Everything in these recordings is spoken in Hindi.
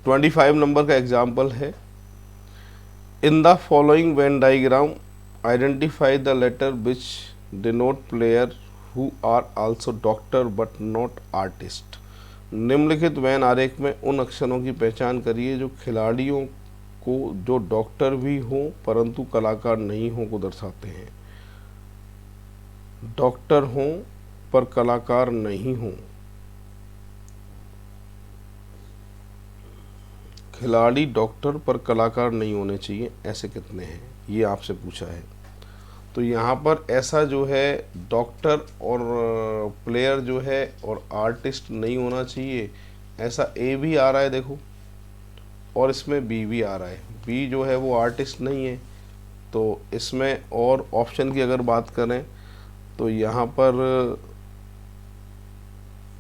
25 नंबर का एग्जाम्पल है, in the following Venn diagram identify the letter which denote player who are also doctor but not artist. निम्नलिखित वेन आरेख में उन अक्षरों की पहचान करिए जो खिलाड़ियों को जो डॉक्टर भी हों परंतु कलाकार नहीं हों को दर्शाते हैं। डॉक्टर हों पर कलाकार नहीं हों, खिलाड़ी डॉक्टर पर कलाकार नहीं होने चाहिए, ऐसे कितने हैं, ये आपसे पूछा है। तो यहाँ पर ऐसा जो है डॉक्टर और प्लेयर जो है और आर्टिस्ट नहीं होना चाहिए, ऐसा ए भी आ रहा है देखो, और इसमें बी भी आ रहा है। बी जो है वो आर्टिस्ट नहीं है, तो इसमें और ऑप्शन की अगर बात करें तो यहाँ पर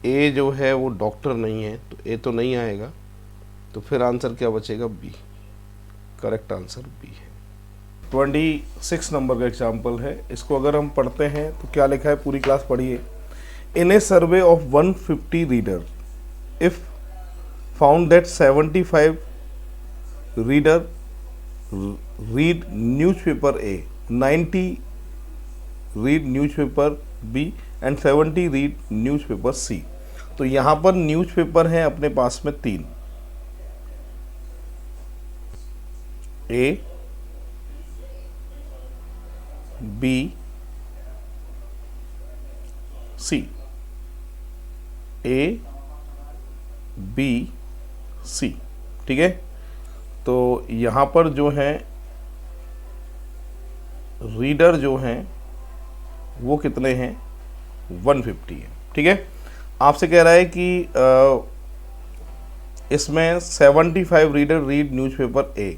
ए जो है वो डॉक्टर नहीं है, तो ए तो नहीं आएगा, तो फिर आंसर क्या बचेगा, बी। करेक्ट आंसर बी है। 26 नंबर का एग्जाम्पल है, इसको अगर हम पढ़ते हैं तो क्या लिखा है, पूरी क्लास पढ़िए। In a survey of 150 reader if found that 75 reader read newspaper A, 90 read newspaper B and 70 read newspaper C. तो यहाँ पर न्यूज़पेपर है अपने पास में 3, A B C, A B C, ठीक है। तो यहाँ पर जो है रीडर जो हैं वो कितने हैं, 150 है, ठीक है। आपसे कह रहा है कि इसमें 75 रीडर रीड न्यूज़पेपर ए,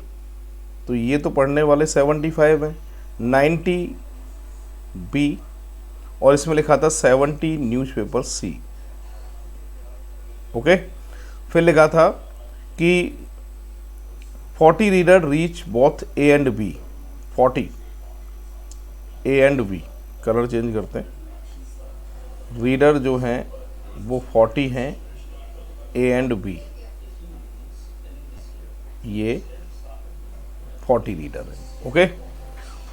तो ये तो पढ़ने वाले 75 हैं, 90 बी, और इसमें लिखा था 70 न्यूज़पेपर सी, ओके। फिर लिखा था कि 40 reader reach both A and B, 40 A and B, colour change करते हैं, रीडर जो हैं वो 40 हैं, ए एंड बी, ये 40 रीडर है, ओके।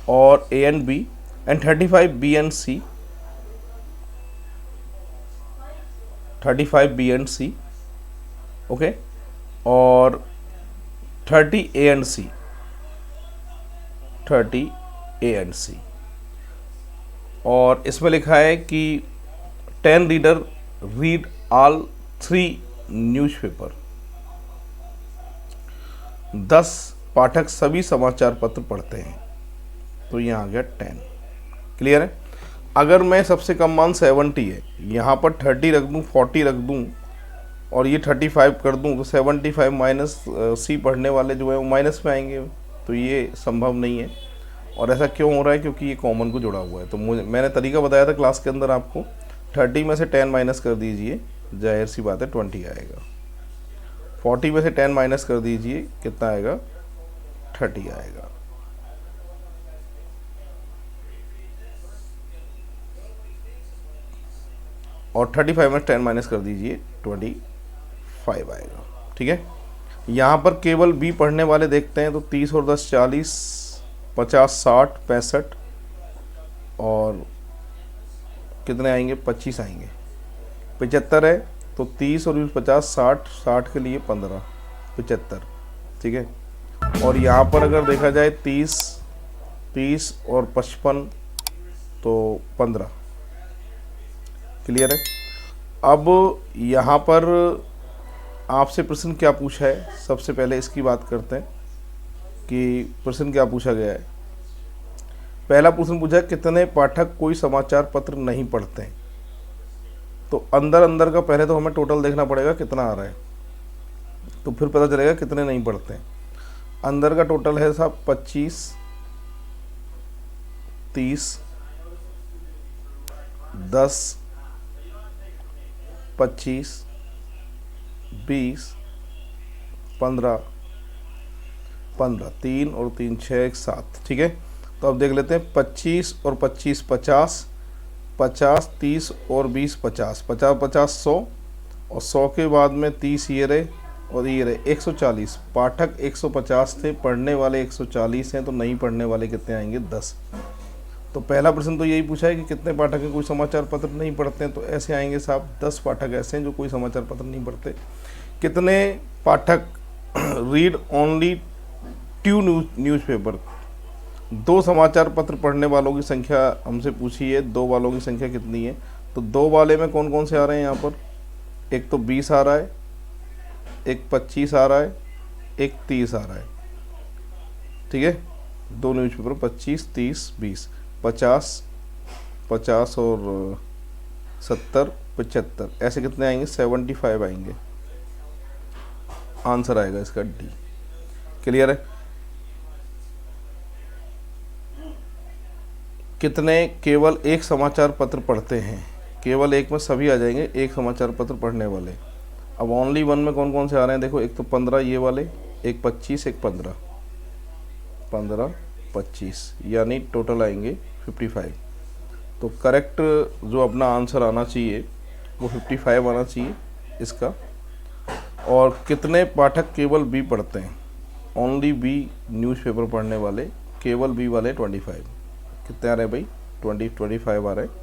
और A and B and 35 B and C, 35 B and C, okay. और 30 A and C, 30 A and सी। और इसमें लिखा है कि 10 रीडर रीड ऑल 3 न्यूज़पेपर, 10 पाठक सभी समाचार पत्र पढ़ते हैं, तो यहाँ आ गया 10। क्लियर है। अगर मैं सबसे कम मान 70 है, यहाँ पर 30 रख दूँ, 40 रख दूँ और ये 35 कर दूँ, तो 75 माइनस सी पढ़ने वाले जो है वो माइनस में आएंगे, तो ये संभव नहीं है। और ऐसा क्यों हो रहा है, क्योंकि ये कॉमन को जुड़ा हुआ है। तो मैंने तरीका बताया था क्लास के अंदर आपको, 30 में से 10 माइनस कर दीजिए, जाहिर सी बात है 20 आएगा। 40 में से 10 माइनस कर दीजिए, कितना आएगा, 30 आएगा। और 35 में 10 माइनस कर दीजिए, 25 आएगा, ठीक है। यहाँ पर केवल बी पढ़ने वाले देखते हैं, तो 30 और 10 40, 50 60 65, और कितने आएंगे, 25 आएंगे। 75 है तो 30 और 50 60, 60 के लिए 15, 75, ठीक है। और यहाँ पर अगर देखा जाए 30 और 55 तो 15। क्लियर है। अब यहाँ पर आपसे प्रश्न क्या पूछा है, सबसे पहले इसकी बात करते हैं कि प्रश्न क्या पूछा गया है। पहला प्रश्न पूछा है कितने पाठक कोई समाचार पत्र नहीं पढ़ते हैं। तो अंदर का पहले तो हमें टोटल देखना पड़ेगा कितना आ रहा है, तो फिर पता चलेगा कितने नहीं पढ़ते हैं। अंदर का टोटल है साहब 25, 30, 10, 25, 20, 15, 3 और 3 6 7, ठीक है। तो अब देख लेते हैं 25 और 25 50, 50 30 और 20 50, 50 50 100, और 100 के बाद में 30 ये रहे और ये रहे 140। पाठक 150 थे, पढ़ने वाले 140 हैं, तो नहीं पढ़ने वाले कितने आएंगे? 10। तो पहला प्रश्न तो यही पूछा है कि कितने पाठक हैं कोई समाचार पत्र नहीं पढ़ते हैं, तो ऐसे आएंगे साहब 10 पाठक ऐसे हैं जो कोई समाचार पत्र नहीं पढ़ते। कितने पाठक रीड ओनली 2 न्यूज़पेपर? 2 समाचार पत्र पढ़ने वालों की संख्या हमसे पूछी है, 2 वालों की संख्या कितनी है? तो 2 वाले में कौन कौन से आ रहे हैं यहाँ पर? एक तो 20 आ रहा है, एक 25 आ रहा है, एक 30 आ रहा है, ठीक है। 2 न्यूज़पेपर 25, 30, 20, 50 और 70, 75, ऐसे कितने आएंगे? 75 आएंगे। आंसर आएगा इसका डी। क्लियर है? कितने केवल एक समाचार पत्र पढ़ते हैं? केवल एक में सभी आ जाएंगे, एक समाचार पत्र पढ़ने वाले। अब ओनली 1 में कौन कौन से आ रहे हैं? देखो, एक तो 15 ये वाले, एक 25, एक 15, 15, 25, यानी टोटल आएंगे 55। तो करेक्ट जो अपना आंसर आना चाहिए वो 55 आना चाहिए इसका। और कितने पाठक केवल बी पढ़ते हैं? ओनली बी न्यूज़पेपर पढ़ने वाले, केवल बी वाले 25। कितने आ रहे हैं भाई? 25 आ रहे हैं।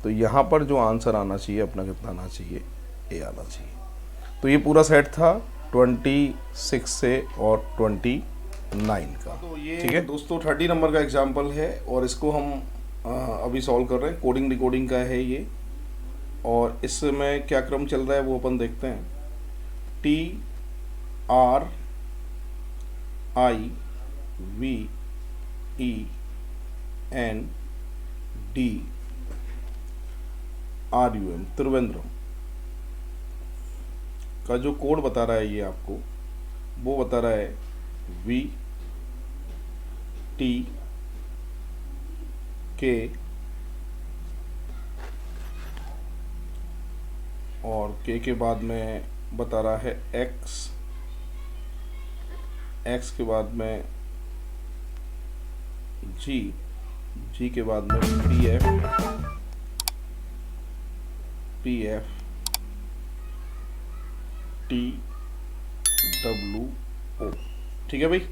तो यहाँ पर जो आंसर आना चाहिए अपना कितना आना चाहिए? ए आना चाहिए। तो ये पूरा सेट था 26 से और 29 का। तो ये ठीक है दोस्तों 30 नंबर का एग्जाम्पल है और इसको हम अभी सॉल्व कर रहे हैं। कोडिंग डिकोडिंग का है ये, और इसमें क्या क्रम चल रहा है वो अपन देखते हैं। TRIVENDRUM त्रिवेंद्रम का जो कोड बता रहा है ये आपको, वो बता रहा है VTK और K के बाद में बता रहा है X के बाद में G के बाद में PF TWO। ठीक है भाई।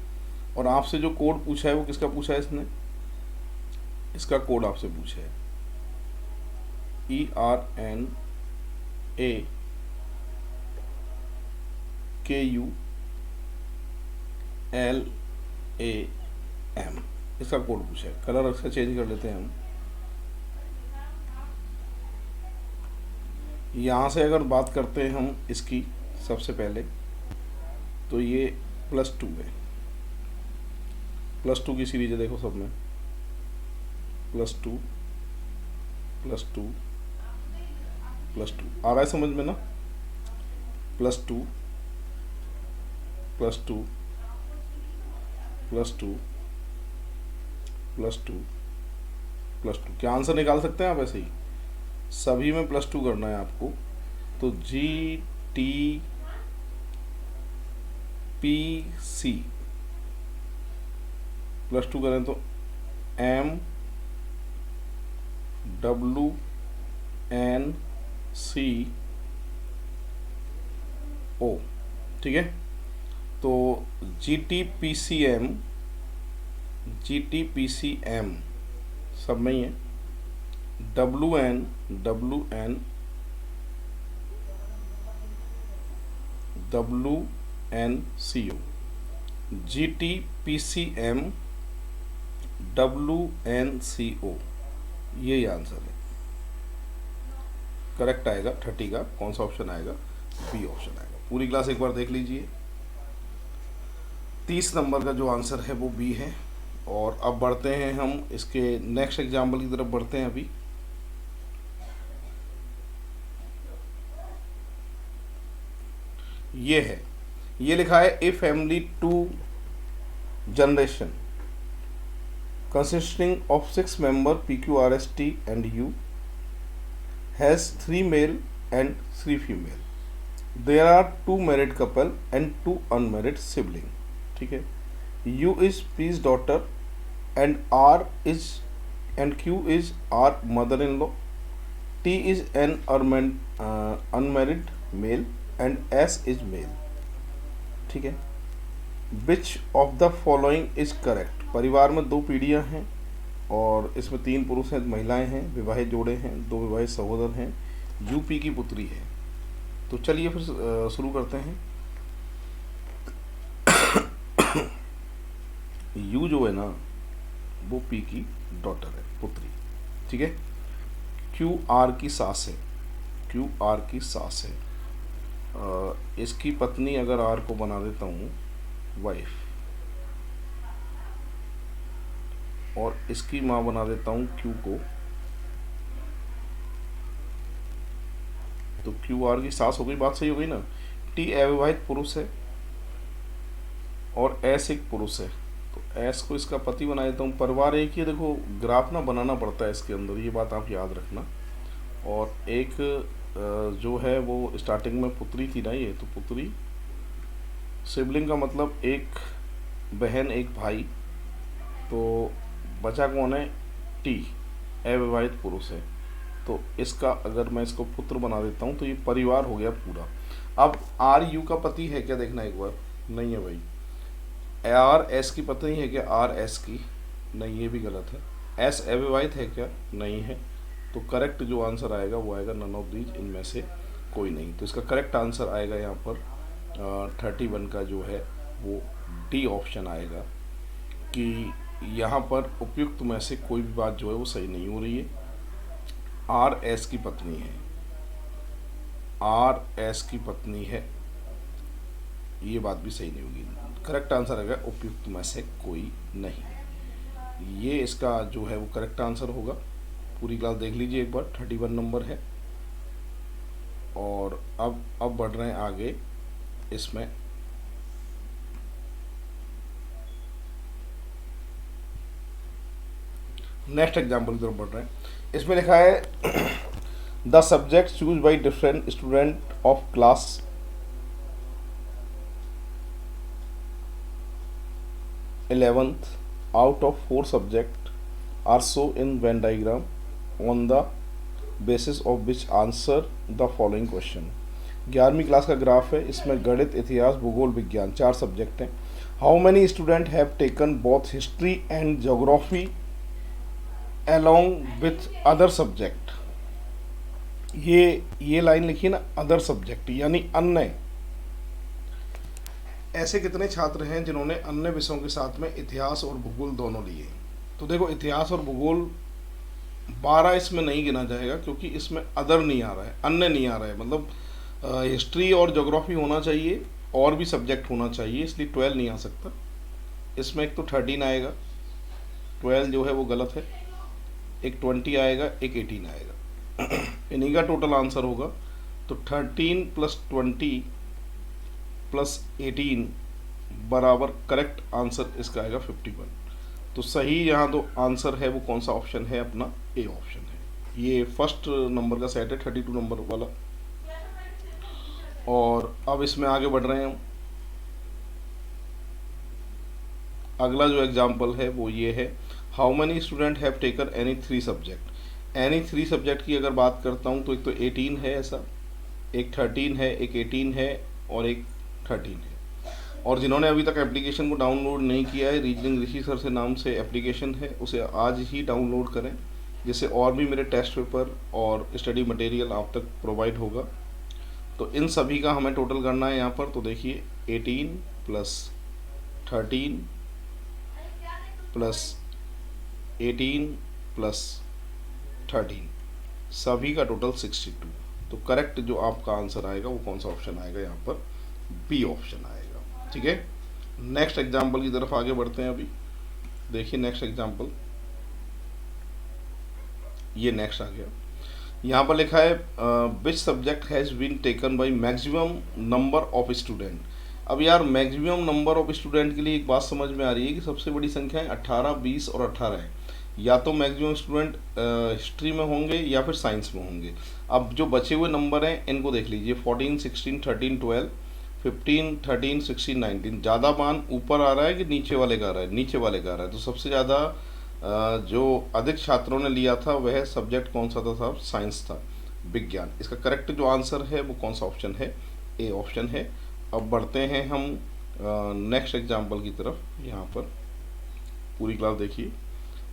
और आपसे जो कोड पूछा है वो किसका पूछा है? इसने इसका कोड आपसे पूछा है ERNAKULAM, इसका कोड पूछा है। कलर इसका चेंज कर लेते हैं हम। यहाँ से अगर बात करते हैं हम इसकी, सबसे पहले तो ये +2 है। +2 की सीरीज है, देखो सब में +2 +2 +2 आ रहा है समझ में ना? +2 +2 +2 +2 +2। क्या आंसर निकाल सकते हैं आप? ऐसे ही सभी में +2 करना है आपको। तो GTPC +2 करें तो MWNCO। ठीक है। तो GTPCM सब में ही है। WNCO GTPCM WNCO, यही आंसर है। करेक्ट आएगा 30 का। कौन सा ऑप्शन आएगा? बी ऑप्शन आएगा। पूरी क्लास एक बार देख लीजिए। 30 नंबर का जो आंसर है वो बी है। और अब बढ़ते हैं हम इसके नेक्स्ट एग्जाम्पल की तरफ बढ़ते हैं। अभी ये है, ये लिखा है a family 2 generation consisting of 6 members PQRST and U has 3 male and 3 female. There are 2 married couple and 2 unmarried sibling. ठीक है। U is P's daughter and R is and Q is R mother-in-law. T is an unmarried male and S is male. ठीक है। Which of the following is correct. परिवार में 2 पीढ़ियाँ हैं और इसमें 3 पुरुष हैं, महिलाएं हैं, विवाहित जोड़े हैं, 2 विवाहित सहोदर हैं, यूपी की पुत्री है। तो चलिए फिर शुरू करते हैं। यू जो है ना वो पी की डॉटर है, पुत्री, ठीक है। क्यू आर की सास है, क्यू आर की सास है। इसकी पत्नी अगर आर को बना देता हूँ वाइफ, और इसकी माँ बना देता हूँ क्यू को, तो क्यू आर की सास हो गई, बात सही हो गई ना। टी अविवाहित पुरुष है और एस एक पुरुष है, तो एस को इसका पति बना देता हूँ। परिवार एक ही, देखो ग्राफ ना बनाना पड़ता है इसके अंदर, ये बात आप याद रखना। और एक जो है वो स्टार्टिंग में पुत्री थी ना, ये तो पुत्री सिबलिंग का मतलब एक बहन एक भाई, तो बचा कौन है, टी अविवाहित पुरुष है। तो इसका अगर मैं इसको पुत्र बना देता हूँ तो ये परिवार हो गया पूरा। अब आर यू का पति है क्या, देखना एक बार, नहीं है भाई। आर एस की पत्नी है क्या, आर एस की, नहीं, ये भी गलत है। एस अविवाहित है क्या, नहीं है। तो करेक्ट जो आंसर आएगा वो आएगा नन ऑफ दीज, इनमें से कोई नहीं। तो इसका करेक्ट आंसर आएगा यहाँ पर 31 का जो है वो डी ऑप्शन आएगा, कि यहाँ पर उपयुक्त में से कोई भी बात जो है वो सही नहीं हो रही है। आर एस की पत्नी है, आर एस की पत्नी है, ये बात भी सही नहीं होगी। करेक्ट आंसर आएगा उपयुक्त में से कोई नहीं, ये इसका जो है वो करेक्ट आंसर होगा। पूरी क्लास देख लीजिए एक बार, 31 नंबर है। और अब बढ़ रहे हैं आगे इसमें। नेक्स्ट एग्जाम्पल की तरफ बढ़ रहे हैं। इसमें लिखा है the subject choose by different student of class 11th out of 4 subject are shown in Venn diagram on the basis of which answer the following question। 11वीं क्लास का ग्राफ है, इसमें गणित, इतिहास, भूगोल, विज्ञान 4 सब्जेक्ट हैं। How many student have taken both history and geography along with other subject. ये लाइन लिखी ना, अदर सब्जेक्ट यानी अन्य। ऐसे कितने छात्र हैं जिन्होंने अन्य विषयों के साथ में इतिहास और भूगोल दोनों लिए। तो देखो इतिहास और भूगोल 12 इसमें नहीं गिना जाएगा, क्योंकि इसमें अदर नहीं आ रहा है, अन्य नहीं आ रहा है। मतलब हिस्ट्री और ज्योग्राफी होना चाहिए और भी सब्जेक्ट होना चाहिए, इसलिए 12 नहीं आ सकता। इसमें एक तो 13 आएगा, 12 जो है वो गलत है। एक 20 आएगा, एक 18 आएगा। इन्हीं का टोटल आंसर होगा। तो 13 + 20 + 18 बराबर करेक्ट आंसर इसका आएगा 51। तो सही यहाँ दो आंसर है वो कौन सा ऑप्शन है, अपना ए ऑप्शन है। ये फर्स्ट नंबर का सेट है, 32 नंबर वाला। और अब इसमें आगे बढ़ रहे हैं हम। अगला जो एग्जाम्पल है वो ये है, how many student have taken any 3 subject. Any 3 subject की अगर बात करता हूँ तो एक तो 18 है ऐसा, एक 13 है, एक 18 है और एक 13 है। और जिन्होंने अभी तक एप्लीकेशन को डाउनलोड नहीं किया है, रीजनिंग ऋषि सर से नाम से एप्लीकेशन है, उसे आज ही डाउनलोड करें, जिससे और भी मेरे टेस्ट पेपर और स्टडी मटेरियल आप तक प्रोवाइड होगा। तो इन सभी का हमें टोटल करना है यहाँ पर। तो देखिए 18 + 13 + 18 + 13 सभी का टोटल 62। तो करेक्ट जो आपका आंसर आएगा वो कौन सा ऑप्शन आएगा, यहाँ पर बी ऑप्शन आएगा। ठीक है, नेक्स्ट एग्जाम्पल की तरफ आगे बढ़ते हैं। अभी देखिए नेक्स्ट एग्जाम्पल, ये नेक्स्ट आ गया। यहाँ पर लिखा है which subject has been taken by maximum number of student. अब यार मैक्सिमम नंबर ऑफ स्टूडेंट के लिए एक बात समझ में आ रही है कि सबसे बड़ी संख्याएं 18, 20 और 18 है। या तो मैक्सिमम स्टूडेंट हिस्ट्री में होंगे या फिर साइंस में होंगे। अब जो बचे हुए नंबर हैं इनको देख लीजिए, 14, 16, 13, 12, 15, 13, 16, 19। ज़्यादा मान ऊपर आ रहा है कि नीचे वाले का आ रहा है, नीचे वाले का आ रहा है। तो सबसे ज़्यादा जो अधिक छात्रों ने लिया था वह सब्जेक्ट कौन सा था साहब, साइंस था, विज्ञान। इसका करेक्ट जो आंसर है वो कौन सा ऑप्शन है, ए ऑप्शन है। अब बढ़ते हैं हम नेक्स्ट एग्जाम्पल की तरफ। यहाँ पर पूरी क्लास देखिए,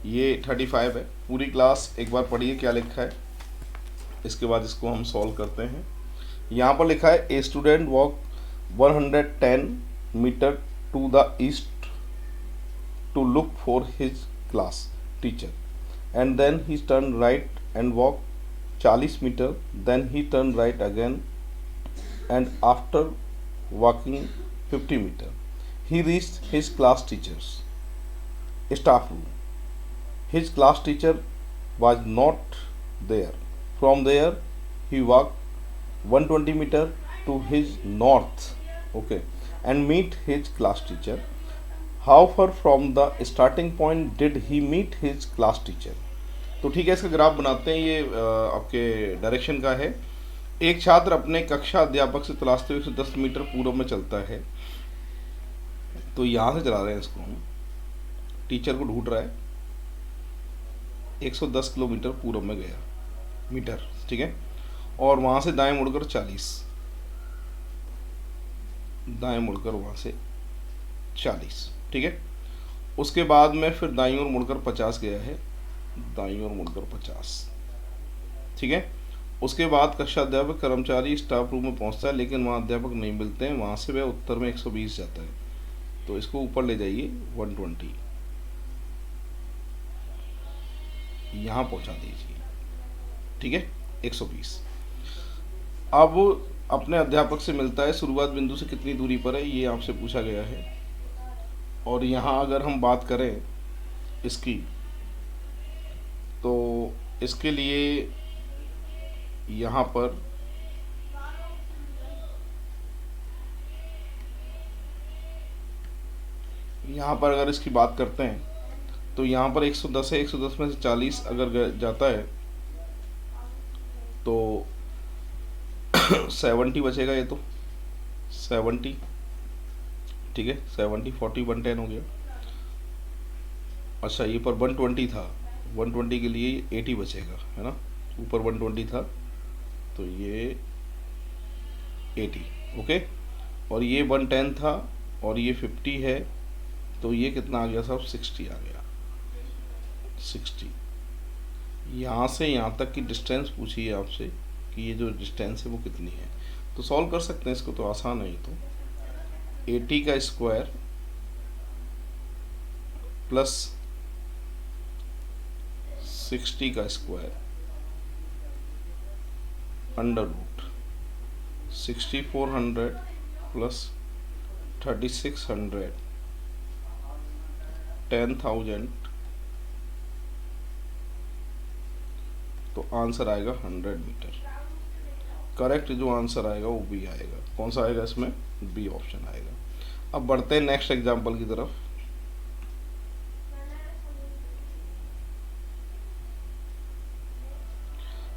ये 35 है। पूरी क्लास एक बार पढ़िए क्या लिखा है, इसके बाद इसको हम सॉल्व करते हैं। यहाँ पर लिखा है a student walk 110 metre to the east to look for his class teacher and then he turn right and walk 40 metre, then he turn right again and after walking 50 meter he reached his class teacher's staff room. His class teacher was not there. From there he walked 120 meter to his north, okay, and meet his class teacher. How far from the starting point did he meet his class teacher? तो ठीक है, इसका ग्राफ बनाते हैं। ये आपके डायरेक्शन का है। एक छात्र अपने कक्षा अध्यापक से तलाशते हुए 110 मीटर पूर्व में चलता है। तो यहाँ से चला रहे हैं इसको हम, टीचर को ढूंढ रहा है, 110 किलोमीटर पूर्व में गया मीटर, ठीक है। और वहाँ से दाएं मुड़कर 40, दाएं मुड़कर वहाँ से 40, ठीक है। उसके बाद में फिर दाईं ओर मुड़कर 50 गया है, दाईं ओर मुड़कर 50, ठीक है। उसके बाद कक्षा अध्यापक कर्मचारी स्टाफ रूम में पहुंचता है, लेकिन वहाँ अध्यापक नहीं मिलते हैं। वहाँ से वह उत्तर में 120 जाता है। तो इसको ऊपर ले जाइए 120, यहाँ पहुँचा दीजिए, ठीक है, 120। अब अपने अध्यापक से मिलता है, शुरुआत बिंदु से कितनी दूरी पर है ये आपसे पूछा गया है। और यहाँ अगर हम बात करें इसकी, तो इसके लिए यहाँ पर अगर इसकी बात करते हैं तो यहाँ पर 110 है, 110 में से 40 अगर जाता है तो 70 बचेगा। ये तो 70, ठीक है, 70 40 110 हो गया। अच्छा, ये पर 120 था, 120 के लिए 80 बचेगा, है ना। ऊपर 120 था तो ये 80, ओके। और ये 110 था और ये 50 है, तो ये कितना आ गया साहब, 60 आ गया, 60। यहाँ से यहाँ तक की डिस्टेंस पूछी है आपसे कि ये जो डिस्टेंस है वो कितनी है। तो सॉल्व कर सकते हैं इसको, तो आसान है। तो 80 का स्क्वायर प्लस 60 का स्क्वायर अंडर रूट 6400 प्लस 3600 10,000, तो आंसर आएगा 100 मीटर। करेक्ट जो आंसर आएगा वो बी आएगा। कौन सा आएगा इसमें, बी ऑप्शन आएगा। अब बढ़ते हैं नेक्स्ट एग्जांपल की तरफ।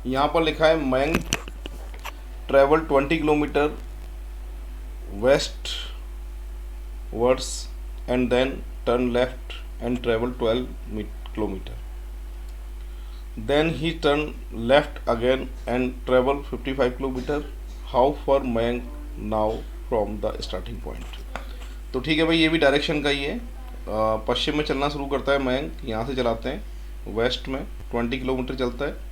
यहाँ पर लिखा है Mayank travel 20 kilometre westwards and then turn left and travel 12 kilometre, then he turn left again and travel 55 kilometre. How far Mayank now from the starting point. तो ठीक है भाई, ये भी डायरेक्शन का ही है। पश्चिम में चलना शुरू करता है मयंक, यहाँ से चलाते हैं वेस्ट में 20 किलोमीटर चलता है,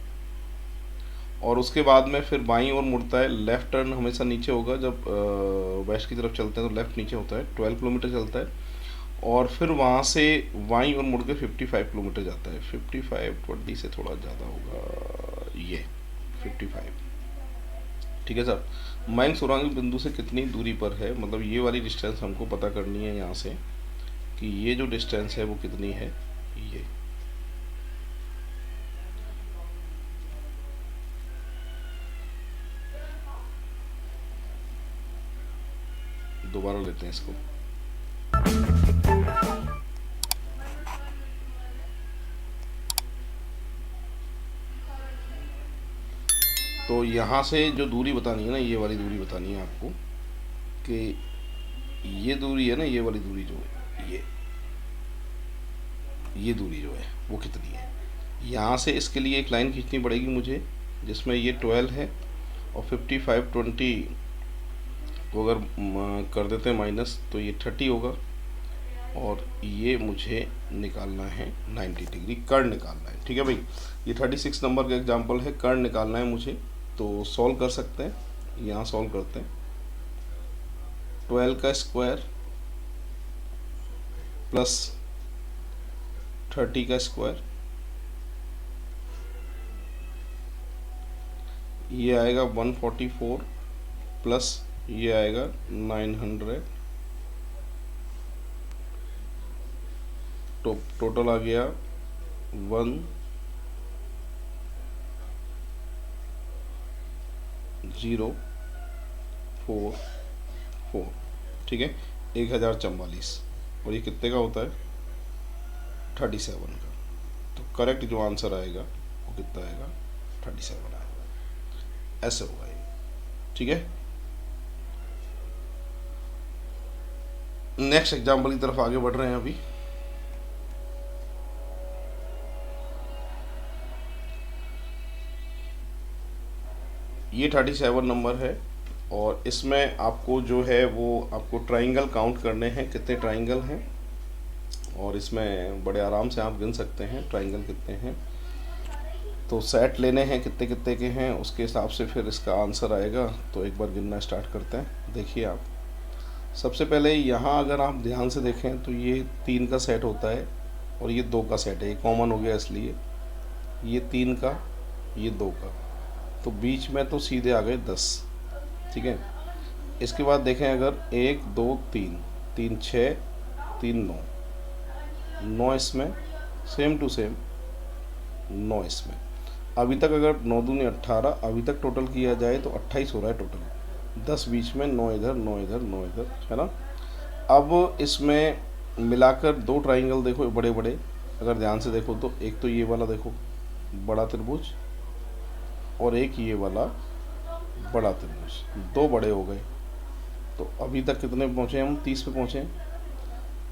और उसके बाद में फिर बाईं ओर मुड़ता है। लेफ़्ट टर्न हमेशा नीचे होगा, जब वेस्ट की तरफ चलते हैं तो लेफ़्ट नीचे होता है। 12 किलोमीटर चलता है और फिर वहाँ से बाईं ओर मुड़ के 55 किलोमीटर जाता है। 55 20 से थोड़ा ज़्यादा होगा, ये 55, ठीक है सर। मयंक सुरंग बिंदु से कितनी दूरी पर है, मतलब ये वाली डिस्टेंस हमको पता करनी है यहाँ से कि ये जो डिस्टेंस है वो कितनी है। ये दोबारा लेते हैं इसको। तो यहाँ से जो दूरी बतानी है ना, ये वाली दूरी बतानी है आपको कि ये दूरी है ना, ये वाली दूरी जो है, ये दूरी जो है वो कितनी है। यहाँ से इसके लिए एक लाइन खींचनी पड़ेगी मुझे, जिसमें ये 12 है और 55 20 को अगर कर देते हैं माइनस तो ये 30 होगा, और ये मुझे निकालना है 90 डिग्री, कर्ण निकालना है। ठीक है भाई, ये 36 नंबर का एग्जांपल है, कर्ण निकालना है मुझे। तो सॉल्व कर सकते हैं, यहाँ सॉल्व करते हैं। 12 का स्क्वायर प्लस 30 का स्क्वायर, ये आएगा 144 प्लस ये आएगा 900, तो टोटल आ गया 1044। ठीक है, 1044, और ये कितने का होता है? 37 का। तो करेक्ट जो आंसर आएगा वो कितना आएगा? 37 आएगा। ऐसे होगा ये। ठीक है, नेक्स्ट एग्जाम्पल की तरफ आगे बढ़ रहे हैं अभी। ये 37 नंबर है, और इसमें आपको जो है वो आपको ट्राइंगल काउंट करने हैं, कितने ट्राइंगल हैं, और इसमें बड़े आराम से आप गिन सकते हैं ट्राइंगल कितने हैं। तो सेट लेने हैं कितने कितने के हैं, उसके हिसाब से फिर इसका आंसर आएगा। तो एक बार गिनना स्टार्ट करते हैं। देखिए आप, सबसे पहले यहाँ अगर आप ध्यान से देखें तो ये 3 का सेट होता है, और ये 2 का सेट है, ये कॉमन हो गया इसलिए। ये 3 का, ये 2 का, तो बीच में तो सीधे आ गए 10। ठीक है, इसके बाद देखें अगर 1 2 3, 3 6, 3 9, 9 इसमें, सेम टू सेम 9 इसमें। अभी तक अगर 9 दूनी 18, अभी तक टोटल किया जाए तो 28 हो रहा है टोटल। 10 बीच में, 9 इधर, 9 इधर, 9 इधर, है ना। अब इसमें मिलाकर 2 ट्राइंगल देखो बड़े बड़े, अगर ध्यान से देखो तो एक तो ये वाला देखो बड़ा त्रिभुज, और एक ये वाला बड़ा त्रिभुज, 2 बड़े हो गए। तो अभी तक कितने पहुँचे हम? 30 पे पहुँचे।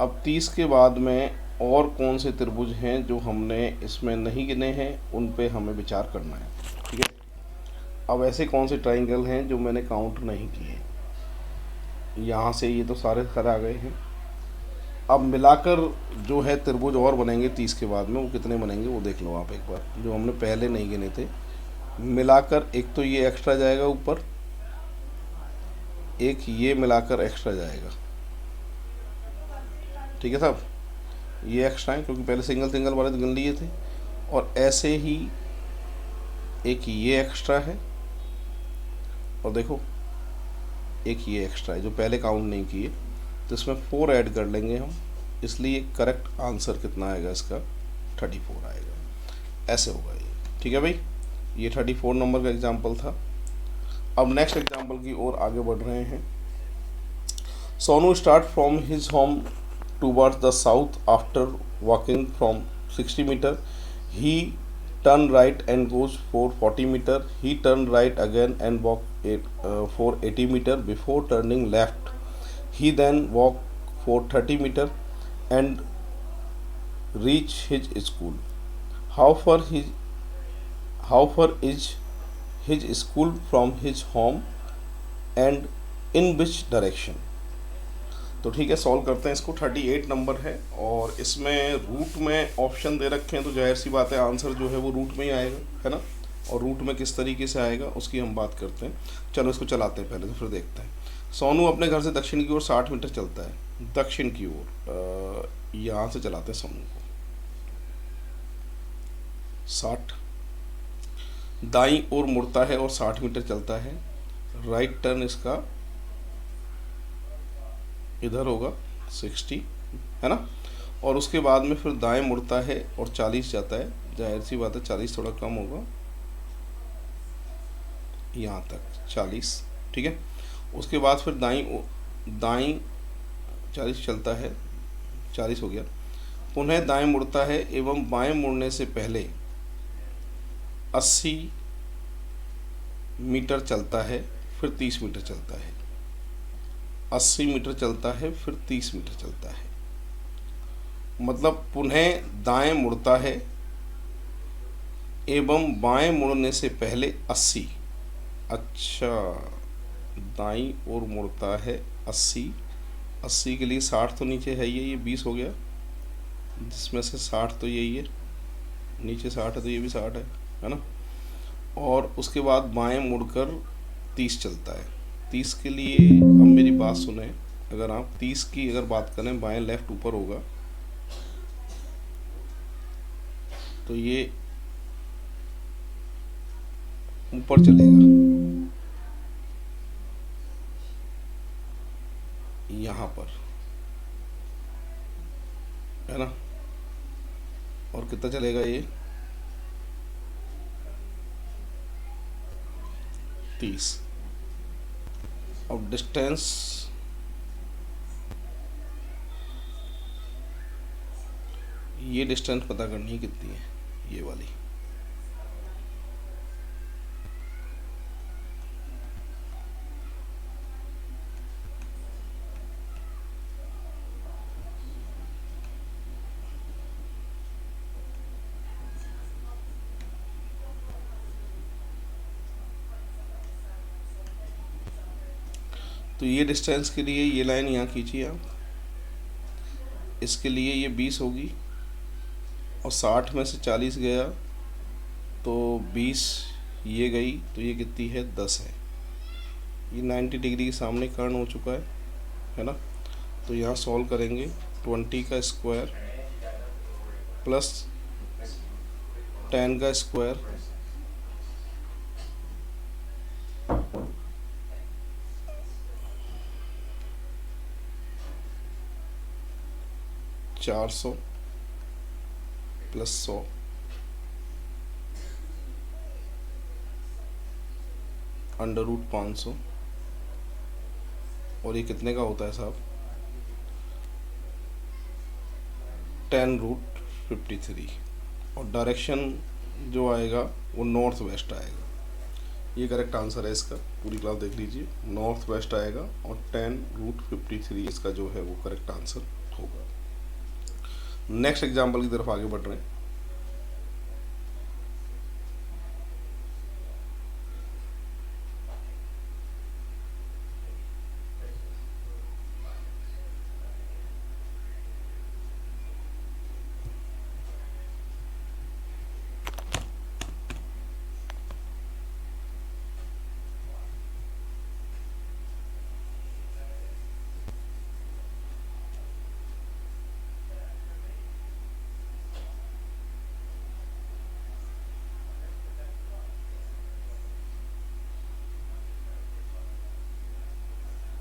अब 30 के बाद में और कौन से त्रिभुज हैं जो हमने इसमें नहीं गिने हैं, उन पे हमें विचार करना है। ठीक है, अब ऐसे कौन से ट्राइंगल हैं जो मैंने काउंट नहीं किए? यहाँ से ये तो सारे आ गए हैं। अब मिलाकर जो है त्रिभुज और बनेंगे 30 के बाद में, वो कितने बनेंगे वो देख लो आप एक बार, जो हमने पहले नहीं गिने थे। मिलाकर एक तो ये एक्स्ट्रा जाएगा ऊपर, एक ये मिलाकर एक्स्ट्रा जाएगा। ठीक है साहब, ये एक्स्ट्रा है क्योंकि पहले सिंगल सिंगल वाले तो गिन लिए थे। और ऐसे ही एक ये एक्स्ट्रा है, और देखो एक ये एक्स्ट्रा है जो पहले काउंट नहीं किए, तो इसमें 4 ऐड कर लेंगे हम, इसलिए करेक्ट आंसर कितना आएगा इसका? 34 आएगा। ऐसे होगा ये। ठीक है भाई, ये 34 नंबर का एग्जाम्पल था। अब नेक्स्ट एग्जाम्पल की ओर आगे बढ़ रहे हैं। Sonu start from his home towards the south after walking from 60 meter. He turn right and goes for 40 meter. He turn right again and walk for 80 meter before turning left. He then walk for 30 meter and reach his school. How far is his school from his home and in which direction? तो ठीक है, सॉल्व करते हैं इसको। 38 नंबर है, और इसमें रूट में ऑप्शन दे रखे हैं, तो जाहिर सी बात है आंसर जो है वो रूट में ही आएगा, है ना। और रूट में किस तरीके से आएगा उसकी हम बात करते हैं। चलो इसको चलाते हैं पहले, तो फिर देखते हैं। सोनू अपने घर से दक्षिण की ओर 60 मीटर चलता है। दक्षिण की ओर यहाँ से चलाते हैं सोनू को। 60 दाईं ओर मुड़ता है और 60 मीटर चलता है। राइट टर्न इसका इधर होगा 60, है ना। और उसके बाद में फिर दाएं मुड़ता है और 40 जाता है। जाहिर सी बात है 40 थोड़ा कम होगा, यहाँ तक 40। ठीक है, उसके बाद फिर दाईं 40 चलता है, 40 हो गया। पुनः दाएं मुड़ता है एवं बाएं मुड़ने से पहले 80 मीटर चलता है, फिर 30 मीटर चलता है। 80 मीटर चलता है, फिर 30 मीटर चलता है। मतलब पुनः दाएं मुड़ता है एवं बाएं मुड़ने से पहले 80। अच्छा, दाईं ओर मुड़ता है 80। 80 के लिए 60 तो नीचे है ही है, ये 20 हो गया, जिसमें से 60 तो यही है, नीचे 60 है तो ये भी 60 है ना। और उसके बाद बाएं मुड़कर 30 चलता है। 30 के लिए अब मेरी बात सुने, अगर आप 30 की अगर बात करें, बाएं लेफ्ट ऊपर होगा तो ये ऊपर चलेगा यहाँ पर, है ना। और कितना चलेगा ये 30। अब डिस्टेंस ये डिस्टेंस पता करनी है कितनी है, ये वाली। तो ये डिस्टेंस के लिए ये लाइन यहाँ खींचिए आप, इसके लिए ये 20 होगी, और 60 में से 40 गया तो 20 ये गई, तो ये कितनी है 10 है। ये 90 डिग्री के सामने कर्ण हो चुका है ना। तो यहाँ सॉल्व करेंगे, 20 का स्क्वायर प्लस 10 का स्क्वायर 400 प्लस 100 अंडर रूट 500, और ये कितने का होता है साहब 10 रूट 53। और डायरेक्शन जो आएगा वो नॉर्थ वेस्ट आएगा। ये करेक्ट आंसर है इसका, पूरी क्लास देख लीजिए, नॉर्थ वेस्ट आएगा और 10 रूट 53 इसका जो है वो करेक्ट आंसर होगा। नेक्स्ट एग्जाम्पल की तरफ आगे बढ़ रहे हैं।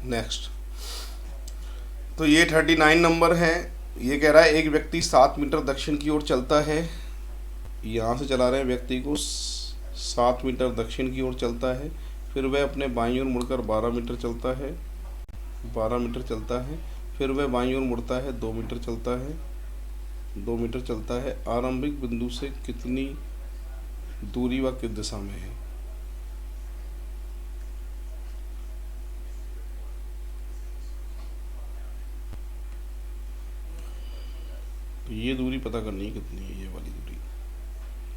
नेक्स्ट, तो ये 39 नंबर है। ये कह रहा है एक व्यक्ति 7 मीटर दक्षिण की ओर चलता है, यहाँ से चला रहे हैं व्यक्ति को 7 मीटर दक्षिण की ओर चलता है, फिर वह अपने बाईं ओर मुड़कर 12 मीटर चलता है, 12 मीटर चलता है, फिर वह बाईं ओर मुड़ता है 2 मीटर चलता है, 2 मीटर चलता है। आरंभिक बिंदु से कितनी दूरी व किस दिशा में है। तो ये दूरी पता करनी है कितनी है, ये वाली दूरी,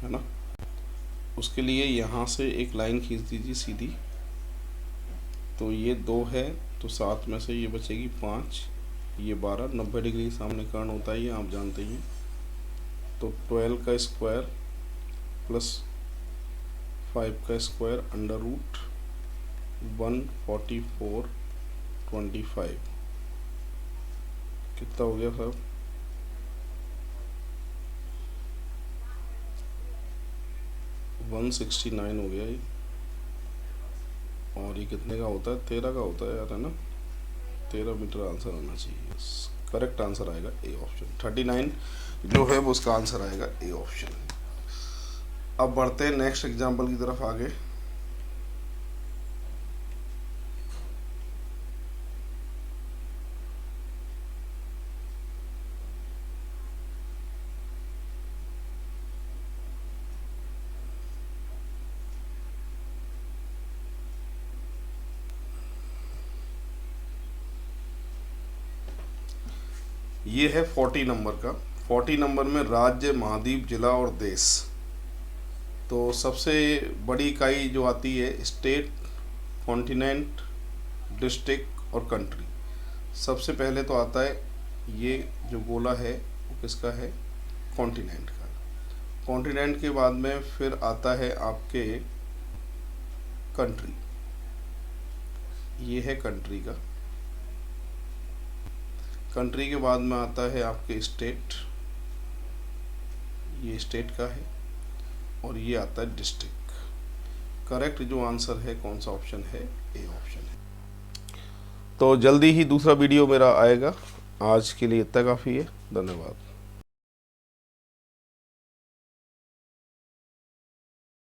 है ना। उसके लिए यहाँ से एक लाइन खींच दीजिए सीधी, तो ये 2 है, तो 7 में से ये बचेगी 5, ये 12, 90 डिग्री के सामने कर्ण होता है, ये आप जानते हैं। तो 12 का स्क्वायर प्लस 5 का स्क्वायर अंडर रूट 144 25 कितना हो गया साहब 169 हो गया ये। और ये कितने का होता है 13 का होता है यार, है ना। 13 मीटर आंसर आना चाहिए, करेक्ट आंसर आएगा ए ऑप्शन। 39 जो है वो उसका आंसर आएगा ए ऑप्शन। अब बढ़ते हैं नेक्स्ट एग्जाम्पल की तरफ आगे। ये है 40 नंबर का। 40 नंबर में राज्य, महाद्वीप, जिला और देश। तो सबसे बड़ी इकाई जो आती है स्टेट, कॉन्टिनेंट, डिस्ट्रिक्ट और कंट्री। सबसे पहले तो आता है ये जो गोला है वो किसका है, कॉन्टिनेंट का। कॉन्टिनेंट के बाद में फिर आता है आपके कंट्री, ये है कंट्री का। कंट्री के बाद में आता है आपके स्टेट, ये स्टेट का है, और ये आता है डिस्ट्रिक्ट। करेक्ट जो आंसर है कौन सा ऑप्शन है, ए ऑप्शन है। तो जल्दी ही दूसरा वीडियो मेरा आएगा, आज के लिए इतना काफ़ी है, धन्यवाद।